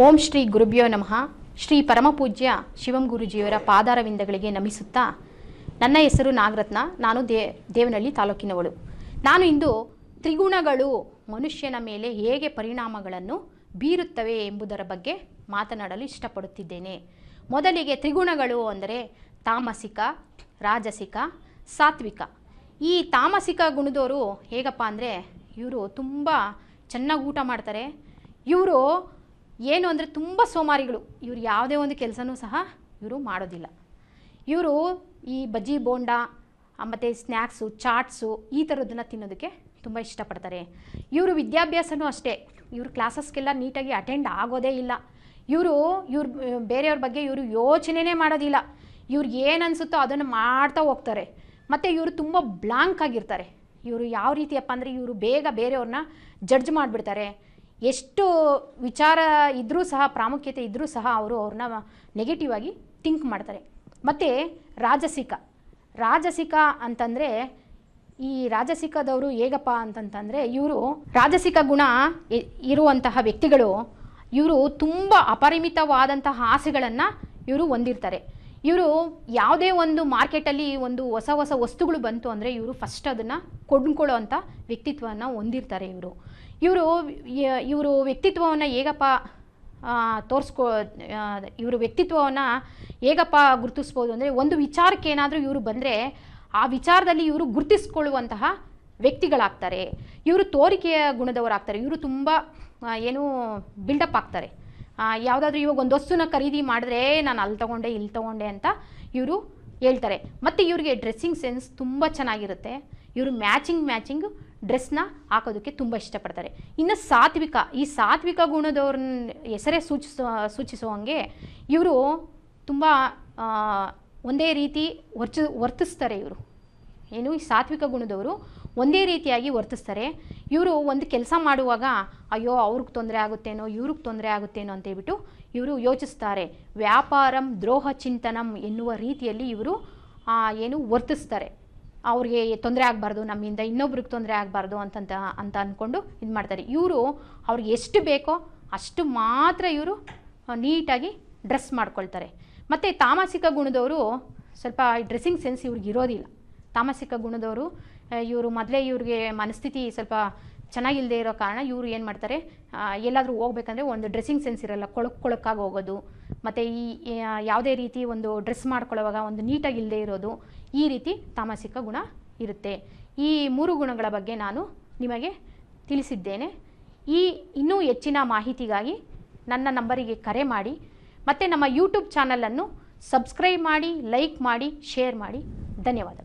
ಓಂ ಶ್ರೀ ಗುರುಭ್ಯೋ ನಮಃ. ಶ್ರೀ ಪರಮಪೂಜ್ಯ ಶಿವಂ ಗುರುಜಿಯವರ ಪಾದಾರವಿಂದಗಳಿಗೆ ನಮಿಸುತ್ತಾ, ನನ್ನ ಹೆಸರು ನಾಗರತ್ನ. ನಾನು ದೇವನಹಳ್ಳಿ ತಾಲೂಕಿನವಳು. ನಾನು ಇಂದು ತ್ರಿಗುಣಗಳು ಮನುಷ್ಯನ ಮೇಲೆ ಹೇಗೆ ಪರಿಣಾಮಗಳನ್ನು ಬೀರುತ್ತವೆ ಎಂಬುದರ ಬಗ್ಗೆ ಮಾತನಾಡಲು ಇಷ್ಟಪಡುತ್ತಿದ್ದೇನೆ. ಮೊದಲಿಗೆ ತ್ರಿಗುಣಗಳು ಅಂದರೆ ತಾಮಸಿಕ, ರಾಜಸಿಕ, ಸಾತ್ವಿಕ. ಈ ತಾಮಸಿಕ ಗುಣದವರು ಹೇಗಪ್ಪ ಅಂದರೆ ಇವರು ತುಂಬ ಚೆನ್ನಾಗಿ ಊಟ ಮಾಡ್ತಾರೆ. ಇವರು ಏನು ಅಂದರೆ ತುಂಬ ಸೋಮಾರಿಗಳು. ಇವರು ಯಾವುದೇ ಒಂದು ಕೆಲಸನೂ ಸಹ ಇವರು ಮಾಡೋದಿಲ್ಲ. ಇವರು ಈ ಬಜ್ಜಿ ಬೋಂಡ ಮತ್ತು ಸ್ನ್ಯಾಕ್ಸು, ಚಾಟ್ಸು ಈ ಥರದ್ದನ್ನು ತಿನ್ನೋದಕ್ಕೆ ತುಂಬ ಇಷ್ಟಪಡ್ತಾರೆ. ಇವರು ವಿದ್ಯಾಭ್ಯಾಸನೂ ಅಷ್ಟೇ. ಇವರು ಕ್ಲಾಸಸ್ಗೆಲ್ಲ ನೀಟಾಗಿ ಅಟೆಂಡ್ ಆಗೋದೇ ಇಲ್ಲ. ಇವರು ಬೇರೆಯವ್ರ ಬಗ್ಗೆ ಇವರು ಯೋಚನೆಯೇ ಮಾಡೋದಿಲ್ಲ. ಇವ್ರಿಗೆ ಏನು ಅನಿಸುತ್ತೋ ಅದನ್ನು ಮಾಡ್ತಾ ಹೋಗ್ತಾರೆ. ಮತ್ತು ಇವರು ತುಂಬ ಬ್ಲಾಂಕ್ ಆಗಿರ್ತಾರೆ. ಇವರು ಯಾವ ರೀತಿಯಪ್ಪ ಅಂದರೆ ಇವರು ಬೇಗ ಬೇರೆಯವ್ರನ್ನ ಜಡ್ಜ್ ಮಾಡಿಬಿಡ್ತಾರೆ. ಎಷ್ಟು ವಿಚಾರ ಇದ್ದರೂ ಸಹ, ಪ್ರಾಮುಖ್ಯತೆ ಇದ್ದರೂ ಸಹ ಅವ್ರನ್ನ ನೆಗೆಟಿವ್ ಆಗಿ ಥಿಂಕ್ ಮಾಡ್ತಾರೆ. ಮತ್ತು ರಾಜಸಿಕ ಅಂತಂದರೆ ಈ ರಾಜಸಿಕದವರು ಹೇಗಪ್ಪ ಅಂತಂತಂದರೆ ಇವರು ರಾಜಸಿಕ ಗುಣ ಇರುವಂತಹ ವ್ಯಕ್ತಿಗಳು ಇವರು ತುಂಬ ಅಪರಿಮಿತವಾದಂತಹ ಆಸೆಗಳನ್ನು ಇವರು ಹೊಂದಿರ್ತಾರೆ. ಇವರು ಯಾವುದೇ ಒಂದು ಮಾರ್ಕೆಟಲ್ಲಿ ಒಂದು ಹೊಸ ವಸ್ತುಗಳು ಬಂತು ಅಂದರೆ ಇವರು ಫಸ್ಟ್ ಅದನ್ನು ಕೊಂಡ್ಕೊಳ್ಳೋ ಅಂಥ ವ್ಯಕ್ತಿತ್ವವನ್ನು ಹೊಂದಿರ್ತಾರೆ. ಇವರು ವ್ಯಕ್ತಿತ್ವವನ್ನು ಹೇಗಪ್ಪ ಇವರು ವ್ಯಕ್ತಿತ್ವವನ್ನು ಹೇಗಪ್ಪ ಗುರುತಿಸ್ಬೋದು ಅಂದರೆ, ಒಂದು ವಿಚಾರಕ್ಕೆ ಏನಾದರೂ ಇವರು ಬಂದರೆ ಆ ವಿಚಾರದಲ್ಲಿ ಇವರು ಗುರುತಿಸ್ಕೊಳ್ಳುವಂತಹ ವ್ಯಕ್ತಿಗಳಾಗ್ತಾರೆ. ಇವರು ತೋರಿಕೆಯ ಗುಣದವರಾಗ್ತಾರೆ. ಇವರು ತುಂಬ ಬಿಲ್ಡಪ್ ಆಗ್ತಾರೆ. ಯಾವುದಾದ್ರೂ ಇವಾಗ ಒಂದು ವಸ್ತುನ ಖರೀದಿ ಮಾಡಿದ್ರೆ ನಾನು ಅಲ್ಲಿ ತೊಗೊಂಡೆ ಇಲ್ಲಿ ತೊಗೊಂಡೆ ಅಂತ ಇವರು ಹೇಳ್ತಾರೆ. ಮತ್ತು ಇವರಿಗೆ ಡ್ರೆಸ್ಸಿಂಗ್ ಸೆನ್ಸ್ ತುಂಬ ಚೆನ್ನಾಗಿರುತ್ತೆ. ಇವರು ಮ್ಯಾಚಿಂಗ್ ಡ್ರೆಸ್ನ ಹಾಕೋದಕ್ಕೆ ತುಂಬ ಇಷ್ಟಪಡ್ತಾರೆ. ಇನ್ನು ಈ ಸಾತ್ವಿಕ ಗುಣದವ್ರನ್ನ ಹೆಸರೇ ಸೂಚಿಸುವಂಗೆ ಇವರು ತುಂಬ ಒಂದೇ ರೀತಿ ವರ್ತಿಸ್ತಾರೆ. ಈ ಸಾತ್ವಿಕ ಗುಣದವರು ಒಂದೇ ರೀತಿಯಾಗಿ ವರ್ತಿಸ್ತಾರೆ. ಇವರು ಒಂದು ಕೆಲಸ ಮಾಡುವಾಗ ಅಯ್ಯೋ ಅವ್ರಿಗೆ ತೊಂದರೆ ಆಗುತ್ತೇನೋ, ಇವ್ರಿಗೆ ತೊಂದರೆ ಆಗುತ್ತೇನೋ ಅಂತೇಳ್ಬಿಟ್ಟು ಇವರು ಯೋಚಿಸ್ತಾರೆ. ವ್ಯಾಪಾರಂ ದ್ರೋಹ ಚಿಂತನಂ ಎನ್ನುವ ರೀತಿಯಲ್ಲಿ ಇವರು ವರ್ತಿಸ್ತಾರೆ. ಅವ್ರಿಗೆ ತೊಂದರೆ ಆಗಬಾರ್ದು, ನಮ್ಮಿಂದ ಇನ್ನೊಬ್ರಿಗೆ ತೊಂದರೆ ಆಗಬಾರ್ದು ಅಂತ ಅಂದ್ಕೊಂಡು ಇದು ಮಾಡ್ತಾರೆ. ಅವ್ರಿಗೆ ಎಷ್ಟು ಬೇಕೋ ಅಷ್ಟು ಮಾತ್ರ ಇವರು ನೀಟಾಗಿ ಡ್ರೆಸ್ ಮಾಡ್ಕೊಳ್ತಾರೆ. ಮತ್ತು ತಾಮಸಿಕ ಗುಣದವರು ಸ್ವಲ್ಪ ಡ್ರೆಸ್ಸಿಂಗ್ ಸೆನ್ಸ್ ಇವ್ರಿಗೆ ಇರೋದಿಲ್ಲ. ತಾಮಸಿಕ ಗುಣದವರು ಮೊದಲೇ ಇವ್ರಿಗೆ ಮನಸ್ಥಿತಿ ಸ್ವಲ್ಪ ಚೆನ್ನಾಗಿಲ್ಲದೆ ಇರೋ ಕಾರಣ ಇವರು ಏನು ಮಾಡ್ತಾರೆ, ಎಲ್ಲಾದರೂ ಹೋಗ್ಬೇಕಂದ್ರೆ ಒಂದು ಡ್ರೆಸ್ಸಿಂಗ್ ಸೆನ್ಸ್ ಇರೋಲ್ಲ, ಕೊಳಕಾಗಿ ಹೋಗೋದು, ಮತ್ತು ಯಾವುದೇ ರೀತಿ ಒಂದು ಡ್ರೆಸ್ ಮಾಡ್ಕೊಳ್ಳೋವಾಗ ಒಂದು ನೀಟಾಗಿ ಇಲ್ಲದೆ ಇರೋದು, ಈ ರೀತಿ ತಾಮಸಿಕ ಗುಣ ಇರುತ್ತೆ. ಈ 3 ಗುಣಗಳ ಬಗ್ಗೆ ನಾನು ನಿಮಗೆ ತಿಳಿಸಿದ್ದೇನೆ. ಇನ್ನೂ ಹೆಚ್ಚಿನ ಮಾಹಿತಿಗಾಗಿ ನನ್ನ ನಂಬರಿಗೆ ಕರೆ ಮಾಡಿ. ಮತ್ತು ನಮ್ಮ ಯೂಟ್ಯೂಬ್ ಚಾನಲನ್ನು ಸಬ್ಸ್ಕ್ರೈಬ್ ಮಾಡಿ, ಲೈಕ್ ಮಾಡಿ, ಶೇರ್ ಮಾಡಿ. ಧನ್ಯವಾದ.